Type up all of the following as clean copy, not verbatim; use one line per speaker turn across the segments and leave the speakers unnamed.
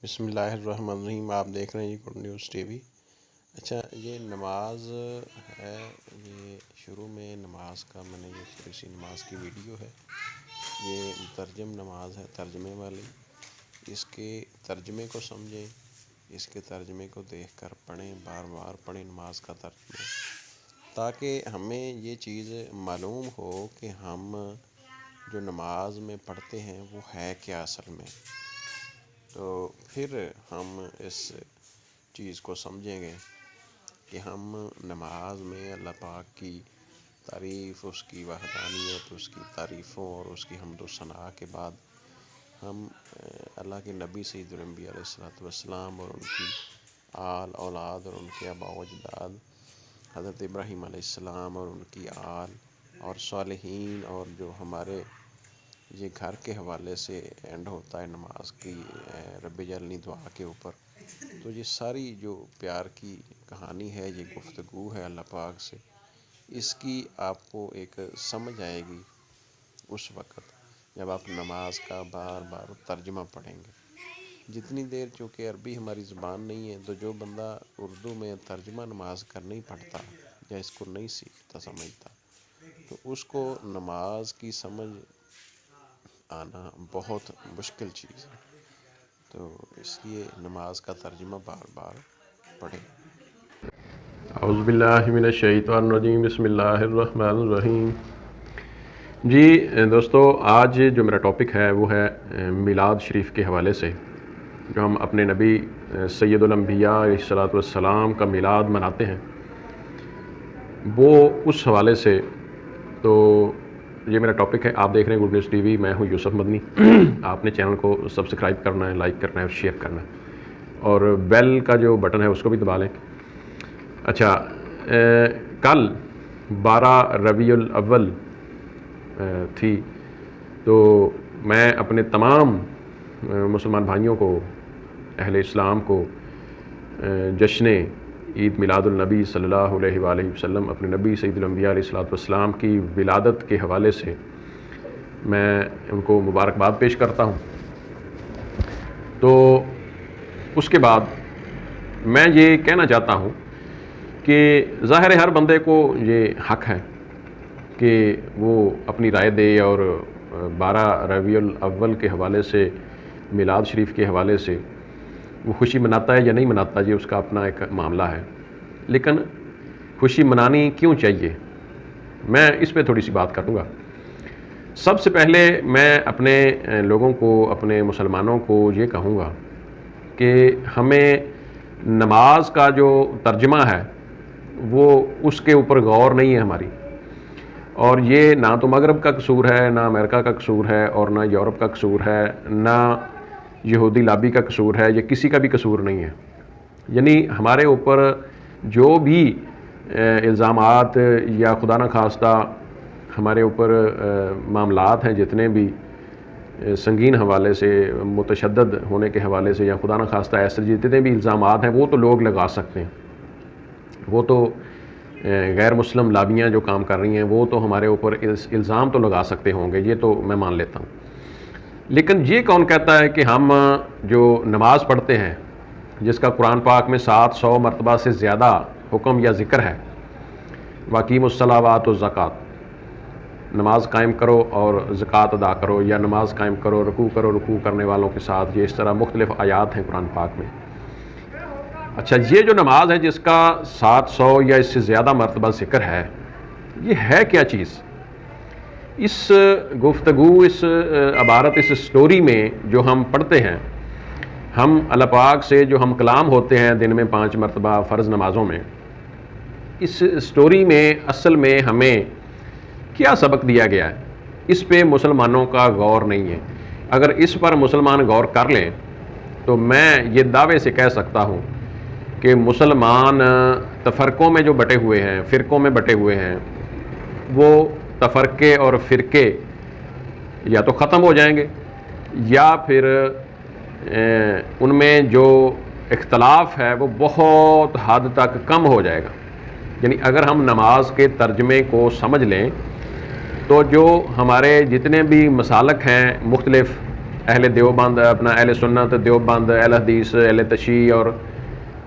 بسم اللہ الرحمن الرحیم۔ آپ دیکھ رہے ہیں یہ گڈ نیوز ٹی وی۔ اچھا، یہ نماز ہے، یہ شروع میں نماز کا میں نے یہ تھوڑی سی نماز کی ویڈیو ہے، یہ مترجم نماز ہے، ترجمے والی۔ اس کے ترجمے کو سمجھیں، اس کے ترجمے کو دیکھ کر پڑھیں، بار بار پڑھیں نماز کا ترجمہ، تاکہ ہمیں یہ چیز معلوم ہو کہ ہم جو نماز میں پڑھتے ہیں وہ ہے کیا اصل میں۔ تو پھر ہم اس چیز کو سمجھیں گے کہ ہم نماز میں اللہ پاک کی تعریف، اس کی وحدانیت، اس کی تعریفوں اور اس کی حمد و ثناء کے بعد ہم اللہ کے نبی سید الانبیاء علیہ السلام اور ان کی آل اولاد اور ان کے آباء و اجداد حضرت ابراہیم علیہ السلام اور ان کی آل اور صالحین، اور جو ہمارے یہ گھر کے حوالے سے اینڈ ہوتا ہے نماز کی رب اجعلنی دعا کے اوپر، تو یہ ساری جو پیار کی کہانی ہے، یہ گفتگو ہے اللہ پاک سے، اس کی آپ کو ایک سمجھ آئے گی اس وقت جب آپ نماز کا بار بار ترجمہ پڑھیں گے۔ جتنی دیر چونکہ عربی ہماری زبان نہیں ہے، تو جو بندہ اردو میں ترجمہ نماز کر نہیں پڑھتا یا اس کو نہیں سیکھتا سمجھتا، تو اس کو نماز کی سمجھ آنا بہت مشکل چیز ہے۔ تو اس لیے نماز کا ترجمہ بار بار پڑھیں۔
اعوذ باللہ من الشیطان الرجیم، بسم اللہ الرحمن الرحیم۔ جی دوستو، آج جو میرا ٹاپک ہے وہ ہے میلاد شریف کے حوالے سے، جو ہم اپنے نبی سید الانبیاء علیہ السلام کا میلاد مناتے ہیں، وہ اس حوالے سے۔ تو یہ میرا ٹاپک ہے، آپ دیکھ رہے ہیں گڈ نیوز ٹی وی، میں ہوں یوسف مدنی۔ آپ نے چینل کو سبسکرائب کرنا ہے، لائک کرنا ہے اور شیئر کرنا ہے، اور بیل کا جو بٹن ہے اس کو بھی دبا لیں۔ اچھا، کل 12 ربیع الاول تھی، تو میں اپنے تمام مسلمان بھائیوں کو، اہل اسلام کو جشن عید میلاد النبی صلی اللہ علیہ وآلہ وسلم، اپنے نبی سید الانبیاء علیہ السلام کی ولادت کے حوالے سے میں ان کو مبارکباد پیش کرتا ہوں۔ تو اس کے بعد میں یہ کہنا چاہتا ہوں کہ ظاہر ہے ہر بندے کو یہ حق ہے کہ وہ اپنی رائے دے، اور 12 ربیع الاول کے حوالے سے، میلاد شریف کے حوالے سے وہ خوشی مناتا ہے یا نہیں مناتا، یہ اس کا اپنا ایک معاملہ ہے۔ لیکن خوشی منانی کیوں چاہیے، میں اس پہ تھوڑی سی بات کروں گا۔ سب سے پہلے میں اپنے لوگوں کو، اپنے مسلمانوں کو یہ کہوں گا کہ ہمیں نماز کا جو ترجمہ ہے وہ اس کے اوپر غور نہیں ہے ہماری، اور یہ نہ تو مغرب کا قصور ہے، نہ امریکہ کا قصور ہے، اور نہ یورپ کا قصور ہے، نہ یہودی لابی کا قصور ہے، یہ کسی کا بھی قصور نہیں ہے۔ یعنی ہمارے اوپر جو بھی الزامات یا خدا نخواستہ ہمارے اوپر معاملات ہیں، جتنے بھی سنگین حوالے سے، متشدد ہونے کے حوالے سے، یا خدا نخواستہ ایسے جتنے بھی الزامات ہیں، وہ تو لوگ لگا سکتے ہیں، وہ تو غیر مسلم لابیاں جو کام کر رہی ہیں وہ تو ہمارے اوپر الزام تو لگا سکتے ہوں گے، یہ تو میں مان لیتا ہوں۔ لیکن یہ کون کہتا ہے کہ ہم جو نماز پڑھتے ہیں، جس کا قرآن پاک میں 700 مرتبہ سے زیادہ حکم یا ذکر ہے، وَأَقِیمُوا الصَّلَاةَ وَالزَّکَاۃَ، نماز قائم کرو اور زکوٰۃ ادا کرو، یا نماز قائم کرو، رکوع کرنے والوں کے ساتھ، یہ اس طرح مختلف آیات ہیں قرآن پاک میں۔ اچھا، یہ جو نماز ہے جس کا 700 یا اس سے زیادہ مرتبہ ذکر ہے، یہ ہے کیا چیز؟ اس گفتگو، اس عبارت، اس سٹوری میں جو ہم پڑھتے ہیں، ہم اللہ پاک سے جو ہم کلام ہوتے ہیں دن میں 5 مرتبہ فرض نمازوں میں، اس سٹوری میں اصل میں ہمیں کیا سبق دیا گیا ہے، اس پہ مسلمانوں کا غور نہیں ہے۔ اگر اس پر مسلمان غور کر لیں تو میں یہ دعوے سے کہہ سکتا ہوں کہ مسلمان تفرقوں میں جو بٹے ہوئے ہیں، فرقوں میں بٹے ہوئے ہیں، وہ تفرقے اور فرقے یا تو ختم ہو جائیں گے، یا پھر ان میں جو اختلاف ہے وہ بہت حد تک کم ہو جائے گا۔ یعنی اگر ہم نماز کے ترجمے کو سمجھ لیں تو جو ہمارے جتنے بھی مسالک ہیں مختلف اہل دیوبند اپنا اہل سنت دیوبند اہل حدیث اہل تشیع اور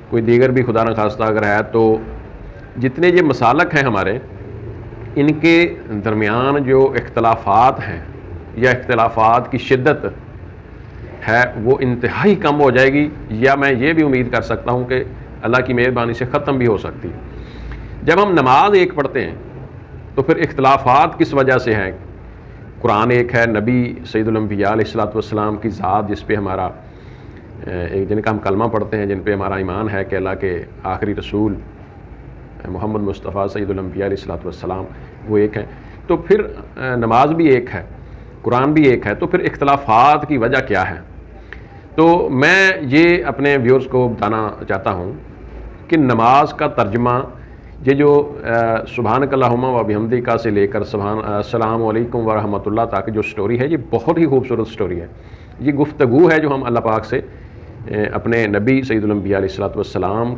کوئی دیگر بھی خدا نخواستہ اگر ہے تو جتنے یہ مسالک ہیں ہمارے ان کے درمیان جو اختلافات ہیں یا اختلافات کی شدت ہے وہ انتہائی کم ہو جائے گی، یا میں یہ بھی امید کر سکتا ہوں کہ اللہ کی مہربانی سے ختم بھی ہو سکتی۔ جب ہم نماز ایک پڑھتے ہیں تو پھر اختلافات کس وجہ سے ہیں؟ قرآن ایک ہے، نبی سید الانبیاء علیہ الصلوۃ والسلام کی ذات جس پہ ہمارا جن کا ہم کلمہ پڑھتے ہیں، جن پہ ہمارا ایمان ہے کہ اللہ کے آخری رسول محمد مصطفیٰ سید الانبیاء علیہ الصلوۃ والسلام وہ ایک ہیں، تو پھر نماز بھی ایک ہے، قرآن بھی ایک ہے، تو پھر اختلافات کی وجہ کیا ہے؟ تو میں یہ اپنے ویورز کو بتانا چاہتا ہوں کہ نماز کا ترجمہ یہ جو سبحانک اللہم و بحمدک سے لے کر السلام علیکم ورحمۃ اللہ تک جو سٹوری ہے، یہ بہت ہی خوبصورت سٹوری ہے۔ یہ گفتگو ہے جو ہم اللہ پاک سے اپنے نبی سید الانبیاء علیہ الصلوۃ والسلام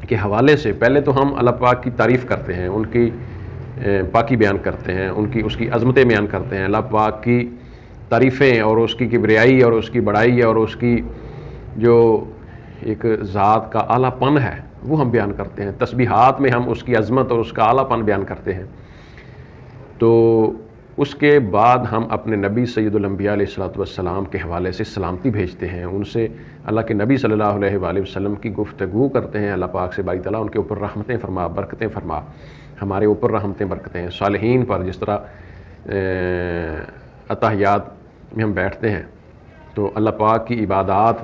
کے حوالے سے پہلے تو ہم اللہ پاک کی تعریف کرتے ہیں، ان کی پاکی بیان کرتے ہیں، اس کی عظمتیں بیان کرتے ہیں، اللہ پاک کی تعریفیں اور اس کی کبریائی اور اس کی بڑائی اور اس کی جو ایک ذات کا اعلیٰ پن ہے وہ ہم بیان کرتے ہیں، تسبیحات میں ہم اس کی عظمت اور اس کا اعلیٰ پن بیان کرتے ہیں۔ تو اس کے بعد ہم اپنے نبی سید الانبیاء علیہ الصلوۃ والسلام کے حوالے سے سلامتی بھیجتے ہیں، ان سے اللہ کے نبی صلی اللہ علیہ وآلہ وسلم کی گفتگو کرتے ہیں، اللہ پاک سے باری تعالیٰ ان کے اوپر رحمتیں فرما، برکتیں فرما، ہمارے اوپر رحمتیں برکتیں، صالحین پر جس طرح اتحیات میں ہم بیٹھتے ہیں تو اللہ پاک کی عبادات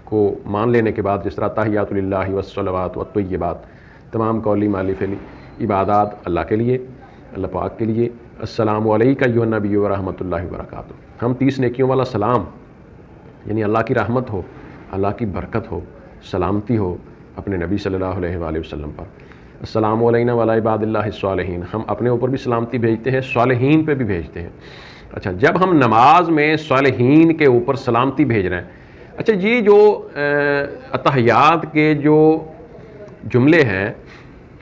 کو مان لینے کے بعد جس طرح تحیات للہ والصلوات والطیبات، تمام قولی مالی فعلی عبادات اللہ کے لیے، اللہ پاک کے لیے، السلام علیکہ ایھا النبی ورحمۃ اللہ وبرکاتہ، ہم 30 نیکیوں والا سلام یعنی اللہ کی رحمت ہو، اللہ کی برکت ہو، سلامتی ہو اپنے نبی صلی اللہ علیہ وآلہ وسلم پر، السلام علینا وعلی عباد اللہ الصالحین، ہم اپنے اوپر بھی سلامتی بھیجتے ہیں، صالحین پہ بھی بھیجتے ہیں۔ اچھا، جب ہم نماز میں صالحین کے اوپر سلامتی بھیج رہے ہیں، اچھا یہ جو اتحیات کے جو جملے ہیں،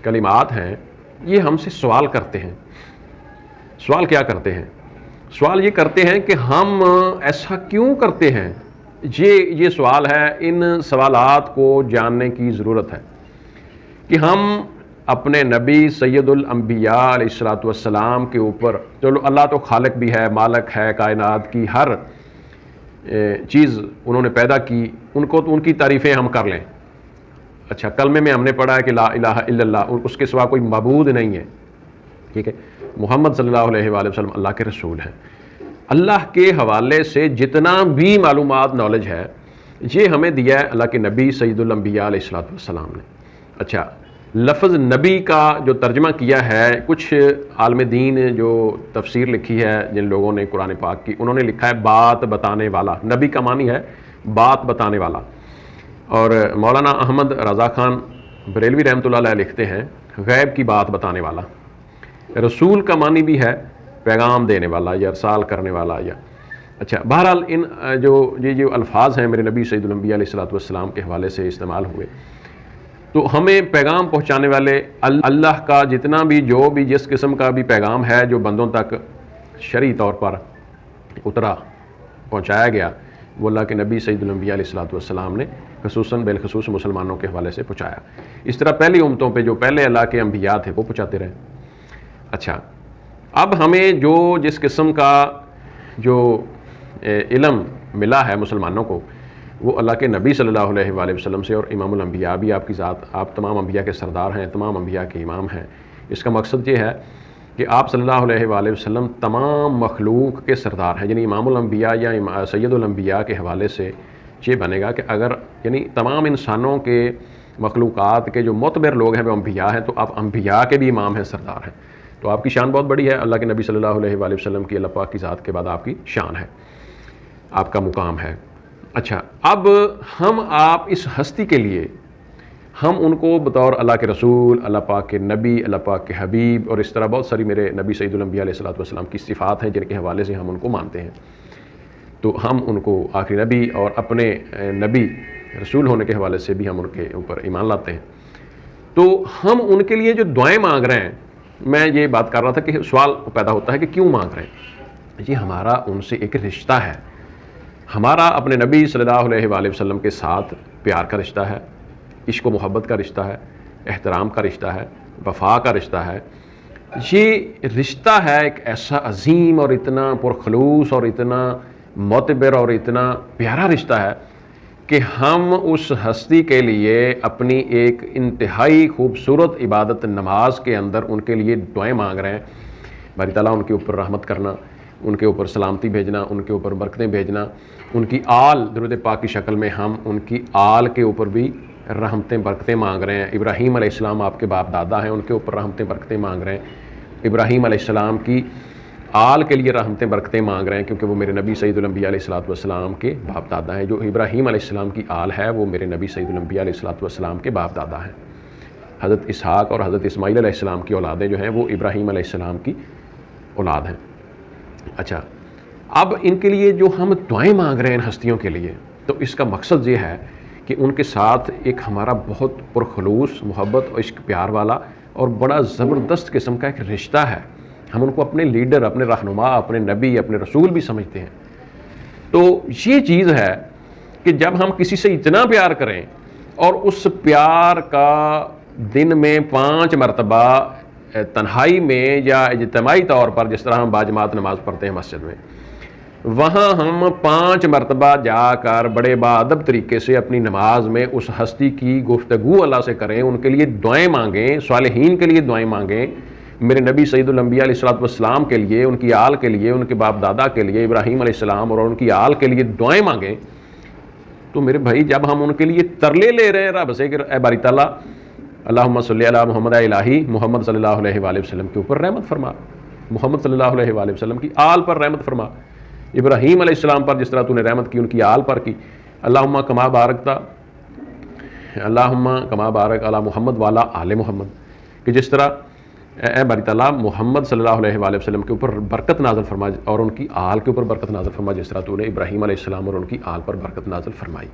کلمات ہیں، یہ ہم سے سوال کرتے ہیں۔ سوال کیا کرتے ہیں؟ سوال یہ کرتے ہیں کہ ہم ایسا کیوں کرتے ہیں؟ یہ سوال ہے، ان سوالات کو جاننے کی ضرورت ہے کہ ہم اپنے نبی سید الانبیاء علیہ الصلوۃ والسلام کے اوپر، چلو اللہ تو خالق بھی ہے، مالک ہے کائنات کی، ہر چیز انہوں نے پیدا کی، ان کی تعریفیں ہم کر لیں۔ اچھا، کلمے میں ہم نے پڑھا ہے کہ لا الہ الا اللہ، اس کے سوا کوئی معبود نہیں ہے، ٹھیک ہے، محمد صلی اللہ علیہ وآلہ وسلم اللہ کے رسول ہیں۔ اللہ کے حوالے سے جتنا بھی معلومات نالج ہے یہ ہمیں دیا ہے اللہ کے نبی سید الانبیاء علیہ الصلوۃ والسلام نے۔ اچھا، لفظ نبی کا جو ترجمہ کیا ہے، کچھ عالم دین جو تفسیر لکھی ہے جن لوگوں نے قرآن پاک کی، انہوں نے لکھا ہے بات بتانے والا، نبی کا معنی ہے بات بتانے والا۔ اور مولانا احمد رضا خان بریلوی رحمۃ اللہ علیہ لکھتے ہیں غیب کی بات بتانے والا۔ رسول کا معنی بھی ہے پیغام دینے والا یا ارسال کرنے والا یا اچھا، بہرحال ان جو الفاظ ہیں میرے نبی سید الانبیاء علیہ الصلوۃ والسلام کے حوالے سے استعمال ہوئے، تو ہمیں پیغام پہنچانے والے اللہ کا جتنا بھی جو بھی جس قسم کا بھی پیغام ہے جو بندوں تک شرعی طور پر اترا پہنچایا گیا، وہ اللہ کے نبی سید الانبیاء علیہ الصلوۃ والسلام نے خصوصاً بالخصوص مسلمانوں کے حوالے سے پہنچایا۔ اس طرح پہلی امتوں پہ جو پہلے اللہ کے انبیاء تھے وہ پہنچاتے رہے۔ اچھا، اب ہمیں جس قسم کا جو علم ملا ہے مسلمانوں کو، وہ اللہ کے نبی صلی اللہ علیہ وآلہ وسلم سے، اور امام الانبیاء بھی آپ کی ذات، آپ تمام انبیاء کے سردار ہیں، تمام انبیاء کے امام ہیں۔ اس کا مقصد یہ ہے کہ آپ صلی اللہ علیہ وآلہ وسلم تمام مخلوق کے سردار ہیں، یعنی امام الانبیاء یا سید الانبیاء کے حوالے سے یہ بنے گا کہ اگر یعنی تمام انسانوں کے مخلوقات کے جو معتبر لوگ ہیں وہ انبیاء ہیں، تو آپ انبیاء کے بھی امام ہیں، سردار ہیں، تو آپ کی شان بہت بڑی ہے، اللہ کے نبی صلی اللہ علیہ وآلہ وسلم کی اللہ پاک کی ذات کے بعد آپ کی شان ہے، آپ کا مقام ہے۔ اچھا، اب آپ اس ہستی کے لیے ہم ان کو بطور اللہ کے رسول، اللہ پاک کے نبی، اللہ پاک کے حبیب، اور اس طرح بہت ساری میرے نبی سید الانبیاء علیہ الصلوۃ والسلام کی صفات ہیں جن کے حوالے سے ہم ان کو مانتے ہیں، تو ہم ان کو آخری نبی اور اپنے نبی رسول ہونے کے حوالے سے بھی ہم ان کے اوپر ایمان لاتے ہیں۔ تو ہم ان کے لیے جو دعائیں مانگ رہے ہیں، میں یہ بات کر رہا تھا کہ سوال پیدا ہوتا ہے کہ کیوں مانگ رہے ہیں؟ یہ ہمارا ان سے ایک رشتہ ہے، ہمارا اپنے نبی صلی اللہ علیہ وآلہ وسلم کے ساتھ پیار کا رشتہ ہے، عشق و محبت کا رشتہ ہے، احترام کا رشتہ ہے، وفا کا رشتہ ہے۔ یہ رشتہ ہے ایک ایسا عظیم اور اتنا پرخلوص اور اتنا معتبر اور اتنا پیارا رشتہ ہے کہ ہم اس ہستی کے لیے اپنی ایک انتہائی خوبصورت عبادت نماز کے اندر ان کے لیے دعائیں مانگ رہے ہیں۔ باری تعالیٰ ان کے اوپر رحمت کرنا، ان کے اوپر سلامتی بھیجنا، ان کے اوپر برکتیں بھیجنا، ان کی آل درود پاک کی شکل میں ہم ان کی آل کے اوپر بھی رحمتیں برکتیں مانگ رہے ہیں۔ ابراہیم علیہ السلام آپ کے باپ دادا ہیں، ان کے اوپر رحمتیں برکتیں مانگ رہے ہیں۔ ابراہیم علیہ السلام کی آل کے لیے رحمتیں برکتیں مانگ رہے ہیں، کیونکہ وہ میرے نبی سید الانبیاء علیہ السلام کے باپ دادا ہیں۔ جو ابراہیم علیہ السلام کی آل ہے وہ میرے نبی سید الانبیاء علیہ السلام کے باپ دادا ہیں۔ حضرت اسحاق اور حضرت اسماعیل علیہ السلام کی اولادیں جو ہیں وہ ابراہیم علیہ السلام کی اولاد ہیں۔ اچھا، اب ان کے لیے جو ہم دعائیں مانگ رہے ہیں ان ہستیوں کے لیے، تو اس کا مقصد یہ ہے کہ ان کے ساتھ ایک ہمارا بہت پرخلوص محبت اور عشق پیار والا اور بڑا زبردست قسم کا ایک رشتہ ہے۔ ہم ان کو اپنے لیڈر، اپنے رہنما، اپنے نبی، اپنے رسول بھی سمجھتے ہیں۔ تو یہ چیز ہے کہ جب ہم کسی سے اتنا پیار کریں اور اس پیار کا دن میں 5 مرتبہ تنہائی میں یا اجتماعی طور پر، جس طرح ہم باجماعت نماز پڑھتے ہیں مسجد میں، وہاں ہم 5 مرتبہ جا کر بڑے باادب طریقے سے اپنی نماز میں اس ہستی کی گفتگو اللہ سے کریں، ان کے لیے دعائیں مانگیں، صالحین کے لیے دعائیں مانگیں، میرے نبی سید الانبیاء علیہ السلام کے لیے، ان کی آل کے لیے، ان کے باپ دادا کے لیے، ابراہیم علیہ السلام اور ان کی آل کے لیے دعائیں مانگیں۔ تو میرے بھائی، جب ہم ان کے لیے ترلے لے رہے ہیں رب سے کہ اے باری تعالیٰ اللہم صلی علی محمد الہی محمد صلی اللہ علیہ وآلہ وسلم کے اوپر رحمت فرما، محمد صلی اللہ علیہ وآلہ وسلم کی آل پر رحمت فرما، ابراہیم علیہ السلام پر جس طرح تو نے رحمت کی ان کی آل پر کی، اللہم کما بارکتا، اللہم کما بارک علی محمد والا آل محمد، کہ جس طرح اے باری تعالیٰ محمد صلی اللہ علیہ وآلہ وسلم کے اوپر برکت نازل فرما اور ان کی آل کے اوپر برکت نازل فرما، جس طرح تو نے ابراہیم علیہ السلام اور ان کی آل پر برکت نازل فرمائی۔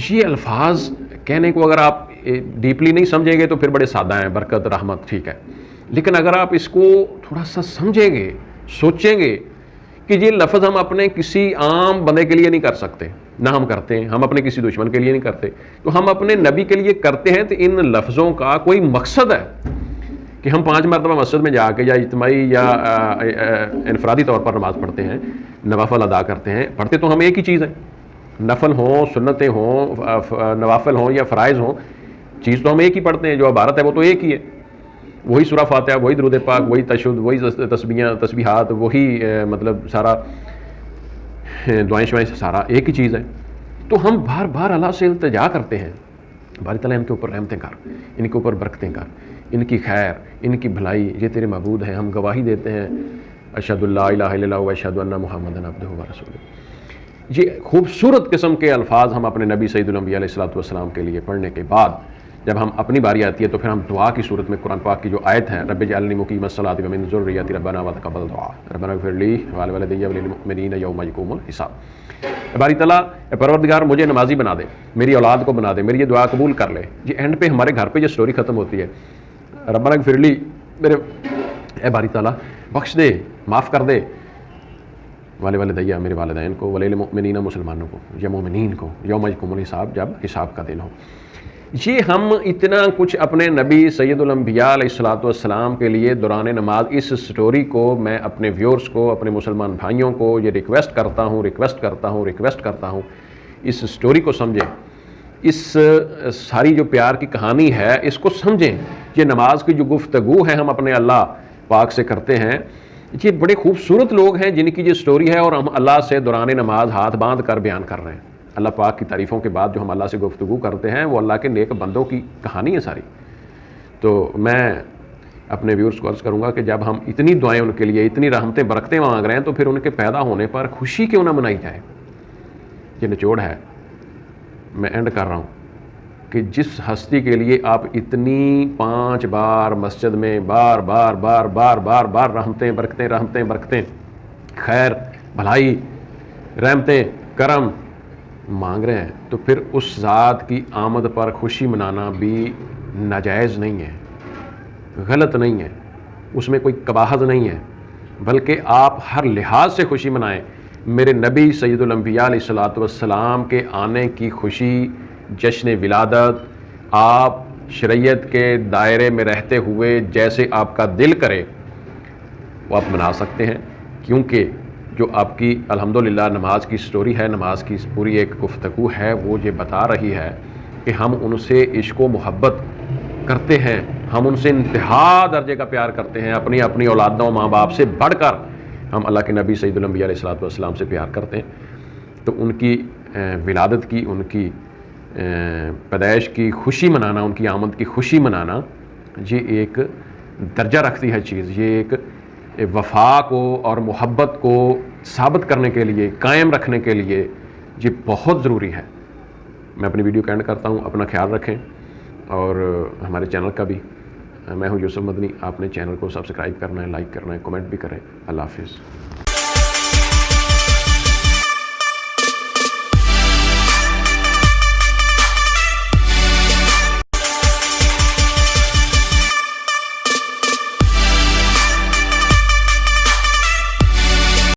یہ الفاظ کہنے کو اگر آپ ڈیپلی نہیں سمجھیں گے تو پھر بڑے سادہ ہیں، برکت، رحمت، ٹھیک ہے، لیکن اگر آپ اس کو تھوڑا سا سمجھیں گے، سوچیں گے کہ یہ لفظ ہم اپنے کسی عام بندے کے لیے نہیں کر سکتے، نہ ہم کرتے ہیں، ہم اپنے کسی دشمن کے لیے نہیں کرتے، تو ہم اپنے نبی کے لیے کرتے ہیں، تو ان لفظوں کا کوئی مقصد ہے کہ ہم 5 مرتبہ مسجد میں جا کے یا اجتماعی یا انفرادی طور پر نماز پڑھتے ہیں، نوافل ادا کرتے ہیں، پڑھتے تو ہم ایک ہی چیز ہے، نفل ہوں، سنتیں ہوں، نوافل ہوں یا فرائض ہوں، چیز تو ہم ایک ہی پڑھتے ہیں، جو عبارت ہے وہ تو ایک ہی ہے، وہی سورہ فاتحہ، وہی درود پاک، وہی تشہد، وہی تسبیحات، وہی مطلب سارا دعائیں شوائیں، سارا ایک ہی چیز ہے۔ تو ہم بار بار اللہ سے التجا کرتے ہیں، باری تعالیٰ ان کے اوپر رحمتیں کر، ان کے اوپر برکتیں کر، ان کی خیر، ان کی بھلائی، یہ تیرے معبود ہیں۔ ہم گواہی دیتے ہیں اشہد اللہ الہ الا اللہ و اشہد ان محمدًا عبدہ و رسولہ۔ یہ خوبصورت قسم کے الفاظ ہم اپنے نبی سید الانبیاء علیہ السلام کے لیے پڑھنے کے بعد جب ہم اپنی باری آتی ہے تو پھر ہم دعا کی صورت میں قرآن پاک کی جو آیت ہے، رب اجعلنی مقیم الصلاۃ ومن ذریتی ربنا وتقبل دعاء ربنا اغفر لی ولوالدی وللمؤمنین یوم یقوم الحساب۔ باری تعالیٰ پروردگار مجھے نمازی بنا دے، میری اولاد کو بنا دے، میری یہ دعا قبول کر لے۔ یہ اینڈ پہ ہمارے گھر پہ یہ سٹوری ختم ہوتی ہے، ربنا اغفر لی، میرے اے باری تعالیٰ بخش دے، معاف کر دے، والدیہ، میرے والدین کو، وللمؤمنین، مسلمانوں کو، یا مومنین کو، یوم یقوم الحساب، جب حساب کا دن ہو۔ یہ ہم اتنا کچھ اپنے نبی سید الانبیاء علیہ السلام کے لیے دوران نماز، اس سٹوری کو میں اپنے ویورز کو، اپنے مسلمان بھائیوں کو یہ ریکویسٹ کرتا ہوں، اس سٹوری کو سمجھیں، اس ساری جو پیار کی کہانی ہے اس کو سمجھیں۔ یہ نماز کی جو گفتگو ہے ہم اپنے اللہ پاک سے کرتے ہیں، یہ بڑے خوبصورت لوگ ہیں جن کی یہ سٹوری ہے، اور ہم اللہ سے دوران نماز ہاتھ باندھ کر بیان کر رہے ہیں۔ اللہ پاک کی تعریفوں کے بعد جو ہم اللہ سے گفتگو کرتے ہیں وہ اللہ کے نیک بندوں کی کہانی ہے ساری۔ تو میں اپنے ویورز کو عرض کروں گا کہ جب ہم اتنی دعائیں ان کے لیے، اتنی رحمتیں برکتیں مانگ رہے ہیں، تو پھر ان کے پیدا ہونے پر خوشی کیوں نہ منائی جائے۔ یہ نچوڑ ہے، میں اینڈ کر رہا ہوں کہ جس ہستی کے لیے آپ اتنی 5 بار مسجد میں بار بار رحمتیں برکتیں، خیر، بھلائی، رحمتیں، کرم مانگ رہے ہیں، تو پھر اس ذات کی آمد پر خوشی منانا بھی ناجائز نہیں ہے، غلط نہیں ہے، اس میں کوئی قباحت نہیں ہے، بلکہ آپ ہر لحاظ سے خوشی منائیں۔ میرے نبی سید الانبیاء علیہ الصلوۃ والسلام کے آنے کی خوشی، جشن ولادت آپ شریعت کے دائرے میں رہتے ہوئے جیسے آپ کا دل کرے وہ آپ منا سکتے ہیں، کیونکہ جو آپ کی الحمدللہ نماز کی سٹوری ہے، نماز کی پوری ایک گفتگو ہے، وہ یہ بتا رہی ہے کہ ہم ان سے عشق و محبت کرتے ہیں، ہم ان سے انتہا درجے کا پیار کرتے ہیں، اپنی اپنی اولادوں ماں باپ سے بڑھ کر ہم اللہ کے نبی سید الانبیاء علیہ الصلوۃ والسلام سے پیار کرتے ہیں۔ تو ان کی ولادت کی، ان کی پیدائش کی خوشی منانا، ان کی آمد کی خوشی منانا، یہ ایک درجہ رکھتی ہے چیز، یہ ایک وفا کو اور محبت کو ثابت کرنے کے لیے، قائم رکھنے کے لیے یہ بہت ضروری ہے۔ میں اپنی ویڈیو کا اینڈ کرتا ہوں، اپنا خیال رکھیں اور ہمارے چینل کا بھی۔ میں ہوں یوسف مدنی، آپ نے چینل کو سبسکرائب کرنا ہے، لائک کرنا ہے، کمنٹ بھی کریں۔ اللہ حافظ۔